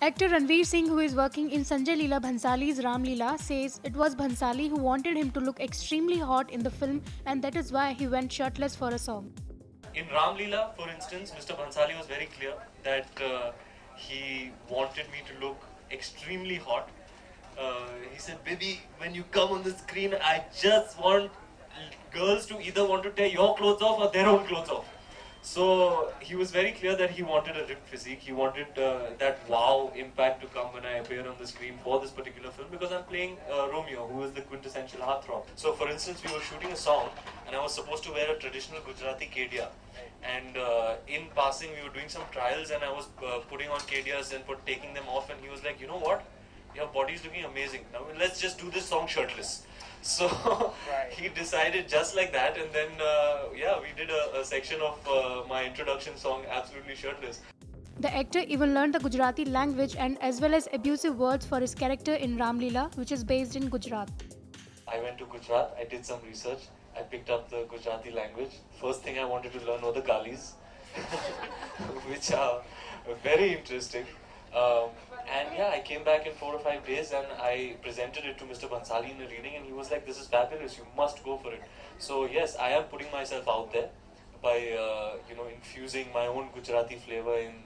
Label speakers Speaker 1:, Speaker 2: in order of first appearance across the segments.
Speaker 1: Actor Ranveer Singh, who is working in Sanjay Leela Bhansali's Ram Leela, says it was Bhansali who wanted him to look extremely hot in the film, and that is why he went shirtless for a song.
Speaker 2: In Ram Leela, for instance, Mr. Bhansali was very clear that he wanted me to look extremely hot. He said, "Baby, when you come on the screen, I just want girls to either want to tear your clothes off or their own clothes off." So he was very clear that he wanted a ripped physique. He wanted that wow impact to come when I appear on the screen for this particular film, because I'm playing Romeo, who is the quintessential heartthrob. So for instance, we were shooting a song and I was supposed to wear a traditional Gujarati kedia. And in passing, we were doing some trials and I was putting on kedias and taking them off, and he was like, "You know what? Your body is looking amazing. Now let's just do this song shirtless." So he decided just like that, and then we did a section of my introduction song absolutely shirtless.
Speaker 1: The actor even learned the Gujarati language and as well as abusive words for his character in Ram Leela, which is based in Gujarat.
Speaker 2: I went to Gujarat, I did some research, I picked up the Gujarati language. First thing I wanted to learn were the galis, which are very interesting. I came back in 4 or 5 days and I presented it to Mr. Bhansali in a reading, and he was like, "This is fabulous, you must go for it." So yes, I am putting myself out there by infusing my own Gujarati flavor in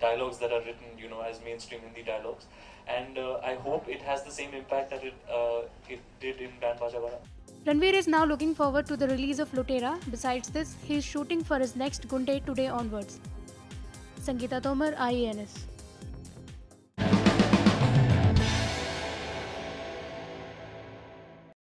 Speaker 2: dialogues that are written as mainstream Hindi dialogues, and I hope it has the same impact that it did in Band Baja Bara.
Speaker 1: Ranveer is now looking forward to the release of Lutera. Besides this, he is shooting for his next Gunde today onwards. Sangeeta Tomar, IANS.